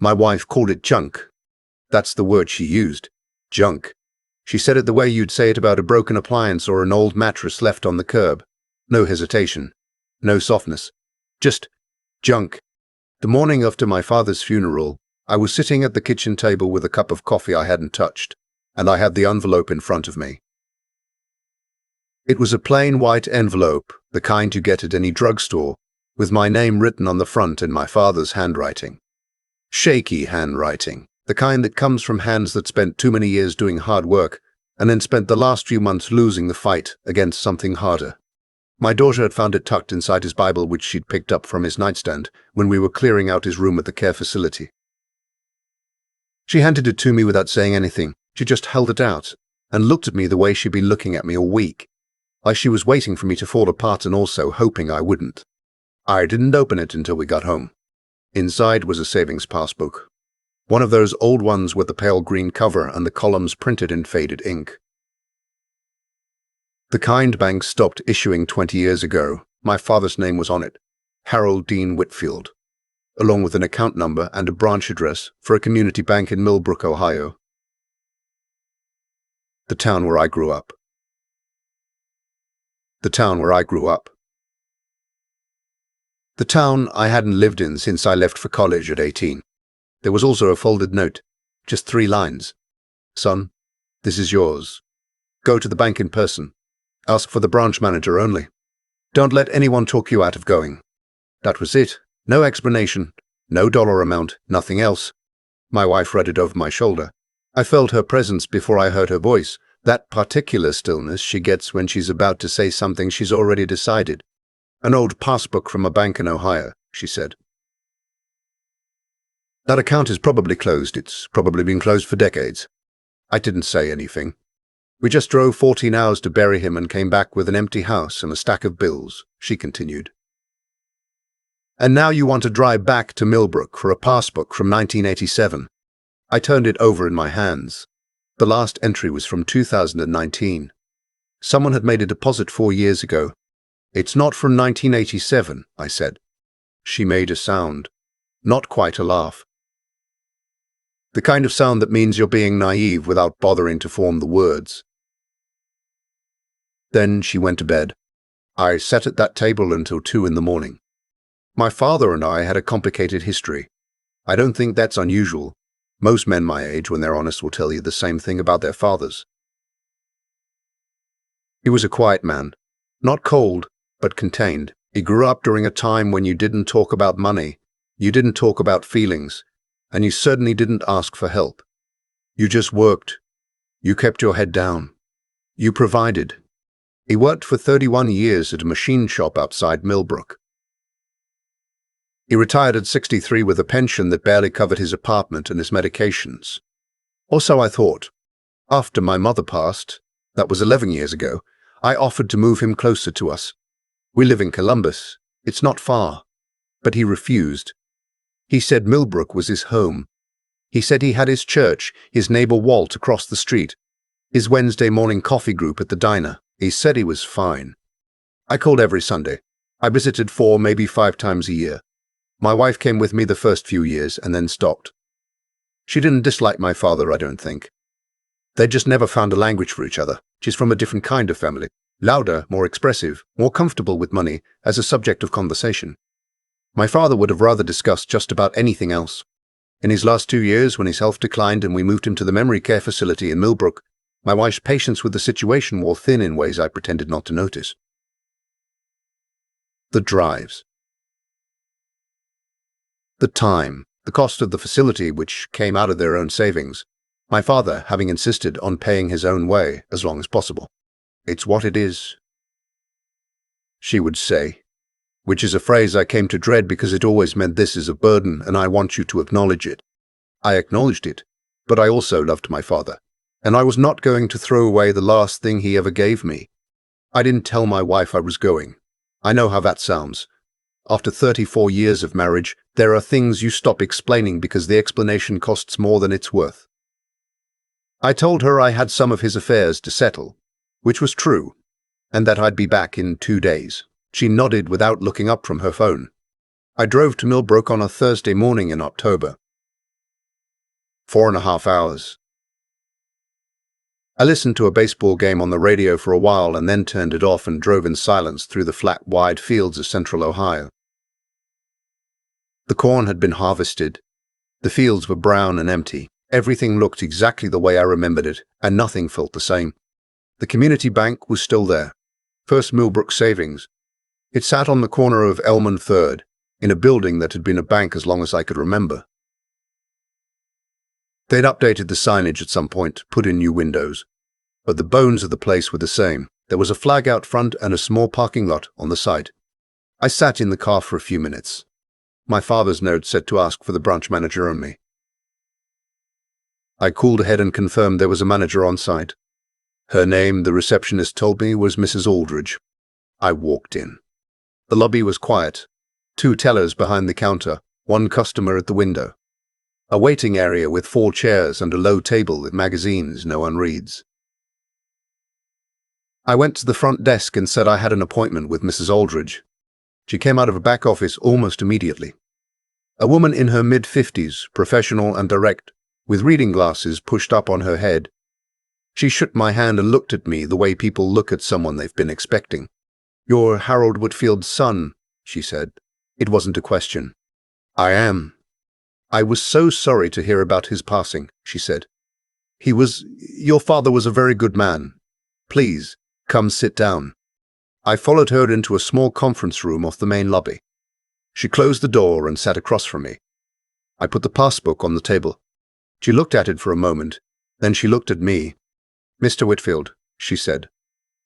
My wife called it junk. That's the word she used. Junk. She said it the way you'd say it about a broken appliance or an old mattress left on the curb. No hesitation. No softness. Just junk. The morning after my father's funeral, I was sitting at the kitchen table with a cup of coffee I hadn't touched, and I had the envelope in front of me. It was a plain white envelope, the kind you get at any drugstore, with my name written on the front in my father's handwriting. Shaky handwriting, the kind that comes from hands that spent too many years doing hard work and then spent the last few months losing the fight against something harder. My daughter had found it tucked inside his Bible, which she'd picked up from his nightstand when we were clearing out his room at the care facility. She handed it to me without saying anything. She just held it out and looked at me the way she'd been looking at me all week, like she was waiting for me to fall apart and also hoping I wouldn't. I didn't open it until we got home. Inside was a savings passbook. One of those old ones with the pale green cover and the columns printed in faded ink. The kind bank stopped issuing 20 years ago. My father's name was on it, Harold Dean Whitfield, along with an account number and a branch address for a community bank in Millbrook, Ohio. The town where I grew up. The town where I grew up. The town I hadn't lived in since I left for college at 18. There was also a folded note, just 3 lines. Son, this is yours. Go to the bank in person. Ask for the branch manager only. Don't let anyone talk you out of going. That was it. No explanation, no dollar amount, nothing else. My wife read it over my shoulder. I felt her presence before I heard her voice, that particular stillness she gets when she's about to say something she's already decided. An old passbook from a bank in Ohio, she said. That account is probably closed. It's probably been closed for decades. I didn't say anything. We just drove 14 hours to bury him and came back with an empty house and a stack of bills, she continued. And now you want to drive back to Millbrook for a passbook from 1987. I turned it over in my hands. The last entry was from 2019. Someone had made a deposit 4 years ago. It's not from 1987, I said. She made a sound, not quite a laugh. The kind of sound that means you're being naive without bothering to form the words. Then she went to bed. I sat at that table until 2 in the morning. My father and I had a complicated history. I don't think that's unusual. Most men my age, when they're honest, will tell you the same thing about their fathers. He was a quiet man, not cold, but contained. He grew up during a time when you didn't talk about money, you didn't talk about feelings, and you certainly didn't ask for help. You just worked. You kept your head down. You provided. He worked for 31 years at a machine shop outside Millbrook. He retired at 63 with a pension that barely covered his apartment and his medications. Or so I thought. After my mother passed, that was 11 years ago, I offered to move him closer to us. We live in Columbus. It's not far. But he refused. He said Millbrook was his home. He said he had his church, his neighbor Walt across the street, his Wednesday morning coffee group at the diner. He said he was fine. I called every Sunday. I visited 4, maybe 5 times a year. My wife came with me the first few years and then stopped. She didn't dislike my father, I don't think. They just never found a language for each other. She's from a different kind of family. Louder, more expressive, more comfortable with money as a subject of conversation. My father would have rather discussed just about anything else. In his last 2 years, when his health declined and we moved him to the memory care facility in Millbrook, my wife's patience with the situation wore thin in ways I pretended not to notice. The drives. The time, the cost of the facility, which came out of their own savings, my father having insisted on paying his own way as long as possible. It's what it is, she would say, which is a phrase I came to dread because it always meant this is a burden and I want you to acknowledge it. I acknowledged it, but I also loved my father, and I was not going to throw away the last thing he ever gave me. I didn't tell my wife I was going. I know how that sounds. After 34 years of marriage, there are things you stop explaining because the explanation costs more than it's worth. I told her I had some of his affairs to settle, which was true, and that I'd be back in 2 days. She nodded without looking up from her phone. I drove to Millbrook on a Thursday morning in October. 4.5 hours. I listened to a baseball game on the radio for a while and then turned it off and drove in silence through the flat, wide fields of central Ohio. The corn had been harvested. The fields were brown and empty. Everything looked exactly the way I remembered it, and nothing felt the same. The community bank was still there. First Millbrook Savings. It sat on the corner of Elm and Third, in a building that had been a bank as long as I could remember. They'd updated the signage at some point, put in new windows, but the bones of the place were the same. There was a flag out front and a small parking lot on the side. I sat in the car for a few minutes. My father's note said to ask for the branch manager only. I called ahead and confirmed there was a manager on site. Her name, the receptionist told me, was Mrs. Aldridge. I walked in. The lobby was quiet. 2 tellers behind the counter, 1 customer at the window. A waiting area with 4 chairs and a low table with magazines no one reads. I went to the front desk and said I had an appointment with Mrs. Aldridge. She came out of a back office almost immediately. A woman in her mid-50s, professional and direct, with reading glasses pushed up on her head. She shook my hand and looked at me the way people look at someone they've been expecting. "You're Harold Whitfield's son," she said. It wasn't a question. "I am." "I was so sorry to hear about his passing," she said. Your father was a very good man. Please, come sit down." I followed her into a small conference room off the main lobby. She closed the door and sat across from me. I put the passbook on the table. She looked at it for a moment, then she looked at me. "Mr. Whitfield," she said,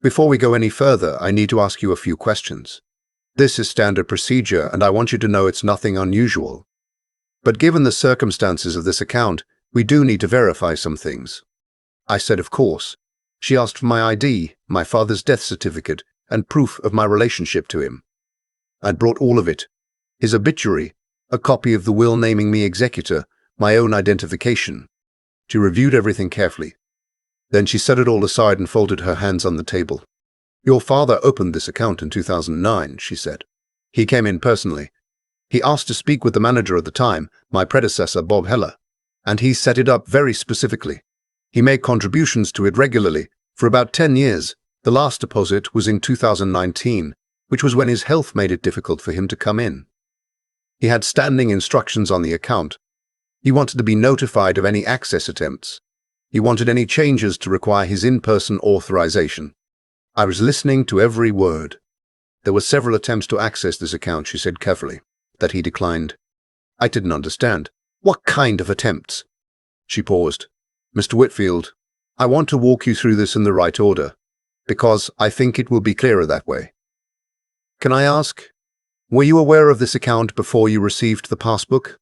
"before we go any further, I need to ask you a few questions. This is standard procedure, and I want you to know it's nothing unusual. But given the circumstances of this account, we do need to verify some things." I said, "Of course." She asked for my ID, my father's death certificate, and proof of my relationship to him. I'd brought all of it. His obituary, a copy of the will naming me executor, my own identification. She reviewed everything carefully. Then she set it all aside and folded her hands on the table. "Your father opened this account in 2009, she said. "He came in personally. He asked to speak with the manager at the time, my predecessor, Bob Heller, and he set it up very specifically. He made contributions to it regularly for about 10 years. The last deposit was in 2019, which was when his health made it difficult for him to come in. He had standing instructions on the account. He wanted to be notified of any access attempts. He wanted any changes to require his in-person authorization." I was listening to every word. "There were several attempts to access this account," she said carefully, "that he declined." I didn't understand. "What kind of attempts?" She paused. "Mr. Whitfield, I want to walk you through this in the right order, because I think it will be clearer that way. Can I ask, were you aware of this account before you received the passbook?"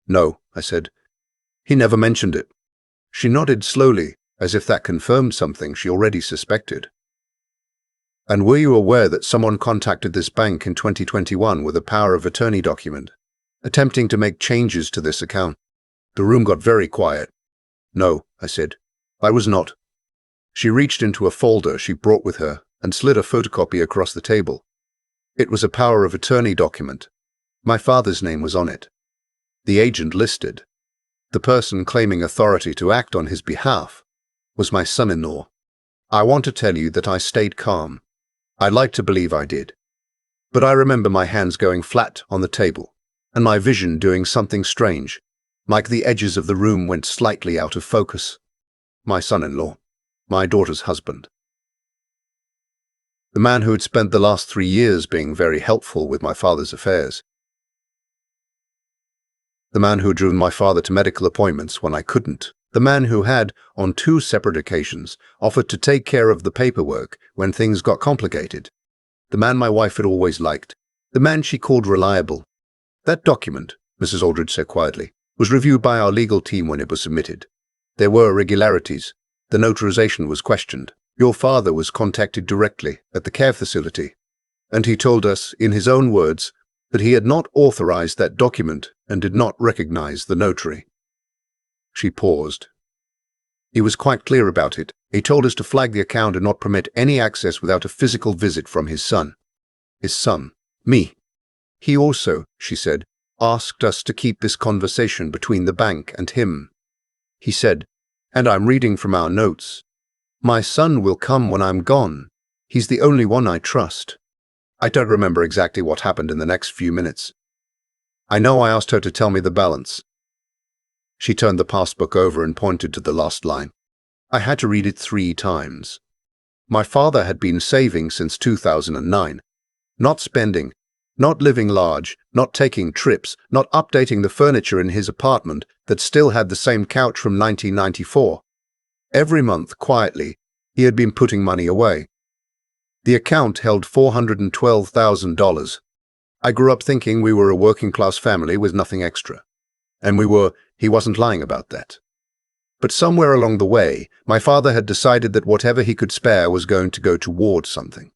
"No," I said. "He never mentioned it." She nodded slowly, as if that confirmed something she already suspected. "And were you aware that someone contacted this bank in 2021 with a power of attorney document, attempting to make changes to this account?" The room got very quiet. "No," I said. "I was not." She reached into a folder she brought with her and slid a photocopy across the table. It was a power of attorney document. My father's name was on it. The agent listed. The person claiming authority to act on his behalf was my son-in-law. I want to tell you that I stayed calm. I'd like to believe I did. But I remember my hands going flat on the table, and my vision doing something strange, like the edges of the room went slightly out of focus. My son-in-law, my daughter's husband. The man who had spent the last 3 years being very helpful with my father's affairs. The man who drew my father to medical appointments when I couldn't. The man who had, on 2 separate occasions, offered to take care of the paperwork when things got complicated. The man my wife had always liked. The man she called reliable. "That document," Mrs. Aldridge said quietly, "was reviewed by our legal team when it was submitted. There were irregularities. The notarization was questioned. Your father was contacted directly at the care facility, and he told us, in his own words, that he had not authorized that document and did not recognize the notary." She paused. "He was quite clear about it. He told us to flag the account and not permit any access without a physical visit from his son." "His son? Me?" "He also," she said, "asked us to keep this conversation between the bank and him." he said, and I'm reading from our notes. My son will come when I'm gone. He's the only one I trust. I don't remember exactly what happened in the next few minutes. I know I asked her to tell me the balance. She turned the passbook over and pointed to the last line. I had to read it 3 times. My father had been saving since 2009. Not spending, not living large, not taking trips, not updating the furniture in his apartment that still had the same couch from 1994. Every month, quietly, he had been putting money away. The account held $412,000. I grew up thinking we were a working-class family with nothing extra. And we were. He wasn't lying about that. But somewhere along the way, my father had decided that whatever he could spare was going to go towards something.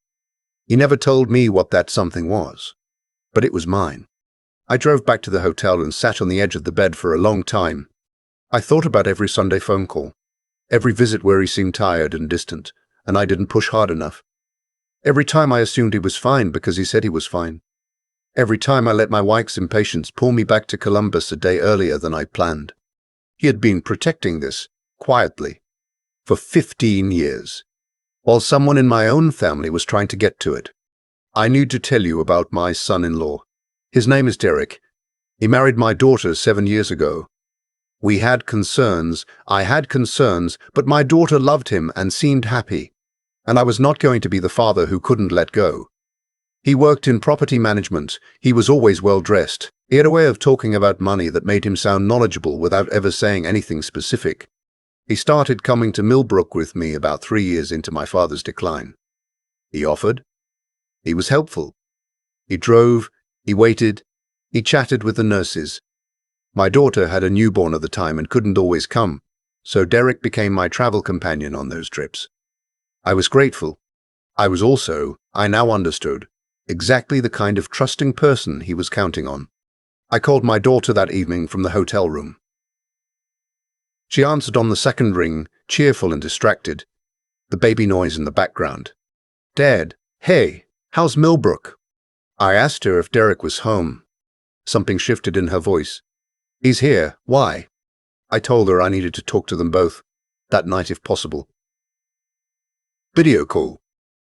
He never told me what that something was, but it was mine. I drove back to the hotel and sat on the edge of the bed for a long time. I thought about every Sunday phone call, every visit where he seemed tired and distant, and I didn't push hard enough. Every time I assumed he was fine because he said he was fine. Every time I let my wife's impatience pull me back to Columbus a day earlier than I planned. He had been protecting this, quietly, for 15 years, while someone in my own family was trying to get to it. I need to tell you about my son-in-law. His name is Derek. He married my daughter 7 years ago. We had concerns, I had concerns, but my daughter loved him and seemed happy, and I was not going to be the father who couldn't let go. He worked in property management. He was always well-dressed. He had a way of talking about money that made him sound knowledgeable without ever saying anything specific. He started coming to Millbrook with me about 3 years into my father's decline. He offered. He was helpful. He drove. He waited. He chatted with the nurses. My daughter had a newborn at the time and couldn't always come, so Derek became my travel companion on those trips. I was grateful. I was also, I now understood, exactly the kind of trusting person he was counting on. I called my daughter that evening from the hotel room. She answered on the second ring, cheerful and distracted, the baby noise in the background. Dad, hey, how's Millbrook? I asked her if Derek was home. Something shifted in her voice. He's here. Why? I told her I needed to talk to them both, that night if possible. Video call.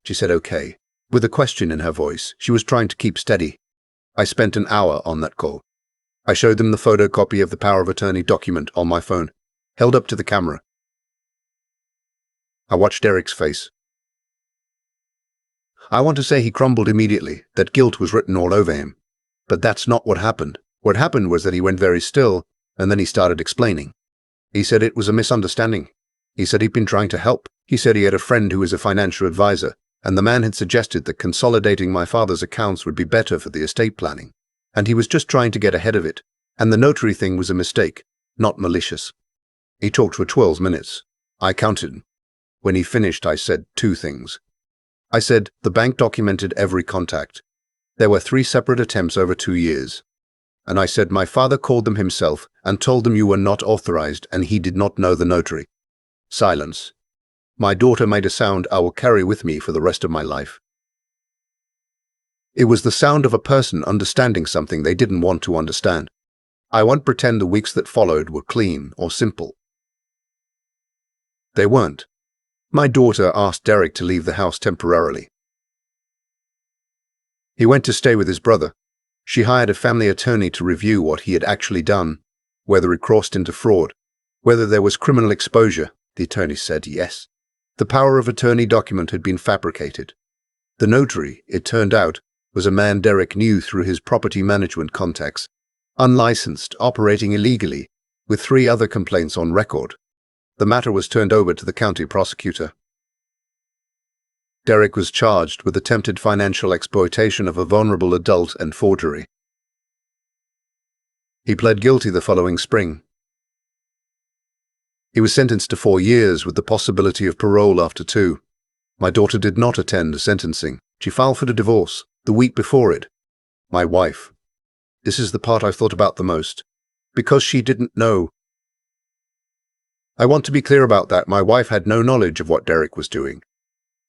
She said okay, with a question in her voice. She was trying to keep steady. I spent an hour on that call. I showed them the photocopy of the power of attorney document on my phone, held up to the camera. I watched Derek's face. I want to say he crumbled immediately, that guilt was written all over him. But that's not what happened. What happened was that he went very still, and then he started explaining. He said it was a misunderstanding. He said he'd been trying to help. He said he had a friend who was a financial advisor, and the man had suggested that consolidating my father's accounts would be better for the estate planning. And he was just trying to get ahead of it, and the notary thing was a mistake, not malicious. He talked for 12 minutes. I counted. When he finished, I said 2 things. I said the bank documented every contact. There were 3 separate attempts over 2 years. And I said my father called them himself and told them you were not authorized and he did not know the notary. Silence. My daughter made a sound I will carry with me for the rest of my life. It was the sound of a person understanding something they didn't want to understand. I won't pretend the weeks that followed were clean or simple. They weren't. My daughter asked Derek to leave the house temporarily. He went to stay with his brother. She hired a family attorney to review what he had actually done, whether it crossed into fraud, whether there was criminal exposure. The attorney said yes. The power of attorney document had been fabricated. The notary, it turned out, was a man Derek knew through his property management contacts, unlicensed, operating illegally, with 3 other complaints on record. The matter was turned over to the county prosecutor. Derek was charged with attempted financial exploitation of a vulnerable adult and forgery. He pled guilty the following spring. He was sentenced to 4 years with the possibility of parole after 2. My daughter did not attend sentencing. She filed for the divorce the week before it. My wife. This is the part I've thought about the most. Because she didn't know. I want to be clear about that. My wife had no knowledge of what Derek was doing.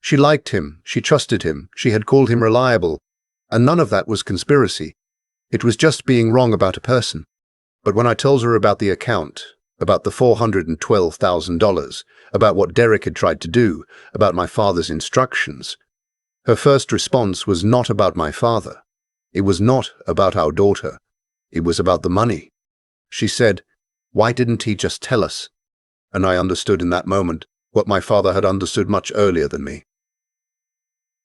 She liked him. She trusted him. She had called him reliable. And none of that was conspiracy. It was just being wrong about a person. But when I told her about the account, about the $412,000, about what Derek had tried to do, about my father's instructions. Her first response was not about my father. It was not about our daughter. It was about the money. She said, "Why didn't he just tell us?" And I understood in that moment what my father had understood much earlier than me.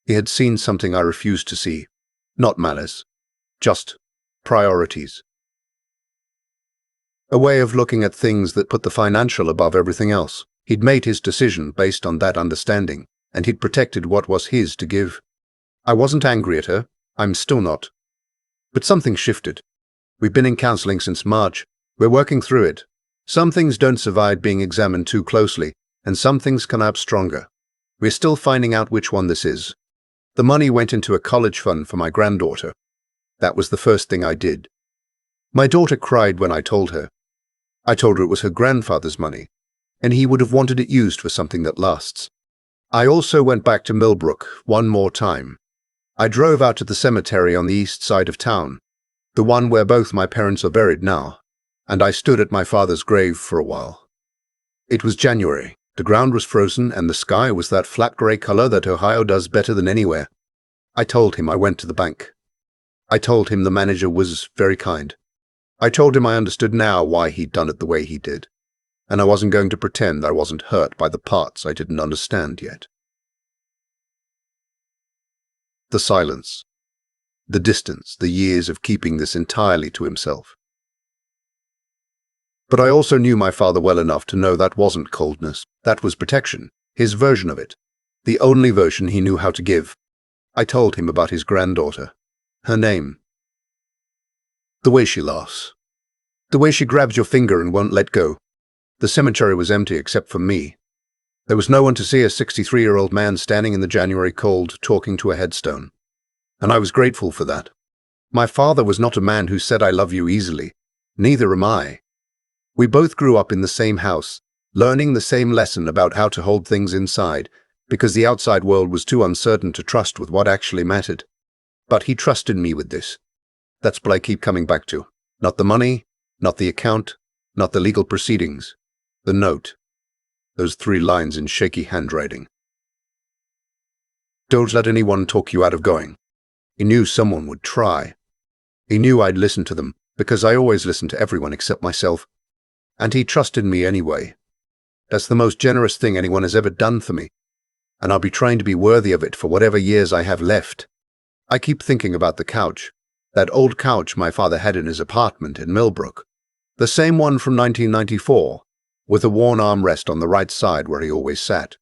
He had seen something I refused to see. Not malice, just priorities. A way of looking at things that put the financial above everything else. He'd made his decision based on that understanding, and he'd protected what was his to give. I wasn't angry at her. I'm still not. But something shifted. We've been in counseling since March. We're working through it. Some things don't survive being examined too closely, and some things come out stronger. We're still finding out which one this is. The money went into a college fund for my granddaughter. That was the first thing I did. My daughter cried when I told her. I told her it was her grandfather's money, and he would have wanted it used for something that lasts. I also went back to Millbrook one more time. I drove out to the cemetery on the east side of town, the one where both my parents are buried now, and I stood at my father's grave for a while. It was January. The ground was frozen, and the sky was that flat gray color that Ohio does better than anywhere. I told him I went to the bank. I told him the manager was very kind. I told him I understood now why he'd done it the way he did, and I wasn't going to pretend I wasn't hurt by the parts I didn't understand yet. The silence, the distance, the years of keeping this entirely to himself. But I also knew my father well enough to know that wasn't coldness, that was protection, his version of it, the only version he knew how to give. I told him about his granddaughter, her name, the way she laughs, the way she grabs your finger and won't let go. The cemetery was empty except for me. There was no one to see a 63-year-old man standing in the January cold talking to a headstone, and I was grateful for that. My father was not a man who said I love you easily. Neither am I. We both grew up in the same house, learning the same lesson about how to hold things inside, because the outside world was too uncertain to trust with what actually mattered. But he trusted me with this. That's what I keep coming back to. Not the money, not the account, not the legal proceedings. The note. Those 3 lines in shaky handwriting. Don't let anyone talk you out of going. He knew someone would try. He knew I'd listen to them, because I always listen to everyone except myself. And he trusted me anyway. That's the most generous thing anyone has ever done for me, and I'll be trying to be worthy of it for whatever years I have left. I keep thinking about the couch, that old couch my father had in his apartment in Millbrook, the same one from 1994, with a worn armrest on the right side where he always sat.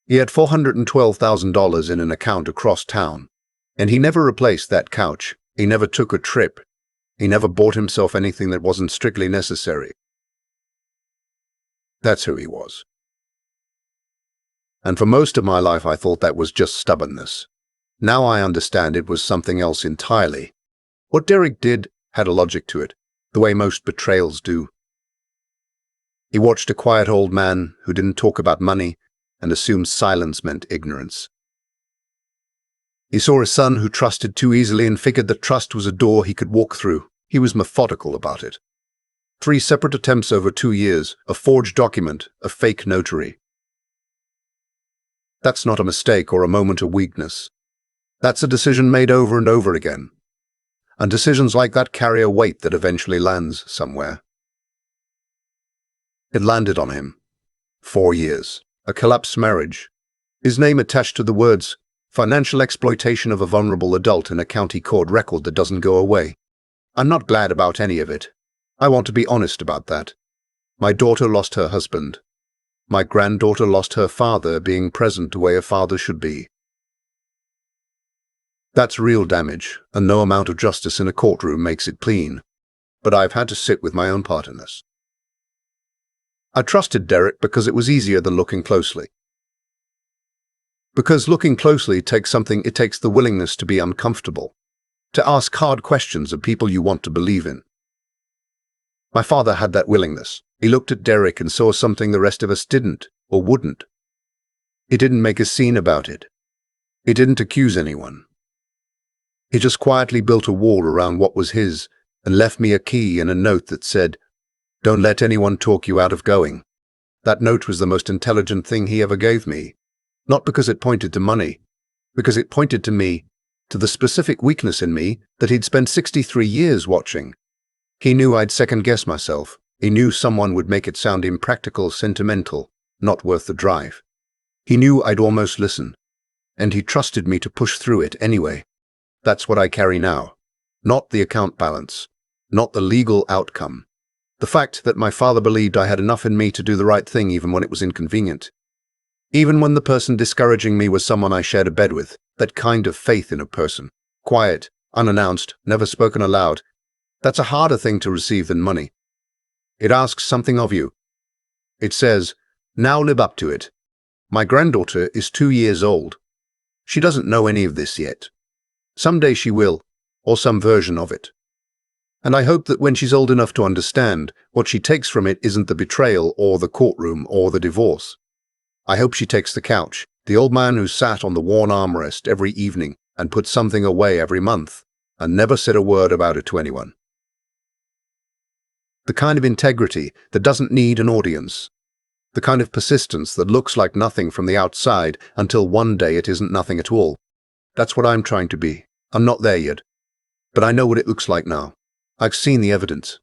He had $412,000 in an account across town, and he never replaced that couch. He never took a trip. He never bought himself anything that wasn't strictly necessary. That's who he was. And for most of my life I thought that was just stubbornness. Now I understand it was something else entirely. What Derek did had a logic to it, the way most betrayals do. He watched a quiet old man who didn't talk about money and assumed silence meant ignorance. He saw a son who trusted too easily and figured that trust was a door he could walk through. He was methodical about it. 3 separate attempts over 2 years, a forged document, a fake notary. That's not a mistake or a moment of weakness. That's a decision made over and over again. And decisions like that carry a weight that eventually lands somewhere. It landed on him. 4 years. A collapsed marriage. His name attached to the words, financial exploitation of a vulnerable adult in a county court record that doesn't go away. I'm not glad about any of it. I want to be honest about that. My daughter lost her husband. My granddaughter lost her father being present the way a father should be. That's real damage, and no amount of justice in a courtroom makes it clean. But I've had to sit with my own part in this. I trusted Derek because it was easier than looking closely. Because looking closely takes something, it takes the willingness to be uncomfortable, to ask hard questions of people you want to believe in. My father had that willingness. He looked at Derek and saw something the rest of us didn't, or wouldn't. He didn't make a scene about it. He didn't accuse anyone. He just quietly built a wall around what was his and left me a key and a note that said, Don't let anyone talk you out of going. That note was the most intelligent thing he ever gave me. Not because it pointed to money, because it pointed to me, to the specific weakness in me that he'd spent 63 years watching. He knew I'd second-guess myself. He knew someone would make it sound impractical, sentimental, not worth the drive. He knew I'd almost listen, and he trusted me to push through it anyway. That's what I carry now. Not the account balance, not the legal outcome. The fact that my father believed I had enough in me to do the right thing even when it was inconvenient. Even when the person discouraging me was someone I shared a bed with, that kind of faith in a person. Quiet, unannounced, never spoken aloud. That's a harder thing to receive than money. It asks something of you. It says, now live up to it. My granddaughter is 2 years old. She doesn't know any of this yet. Someday she will, or some version of it. And I hope that when she's old enough to understand, what she takes from it isn't the betrayal or the courtroom or the divorce. I hope she takes the couch, the old man who sat on the worn armrest every evening and put something away every month, and never said a word about it to anyone. The kind of integrity that doesn't need an audience. The kind of persistence that looks like nothing from the outside until one day it isn't nothing at all. That's what I'm trying to be. I'm not there yet, but I know what it looks like now. I've seen the evidence.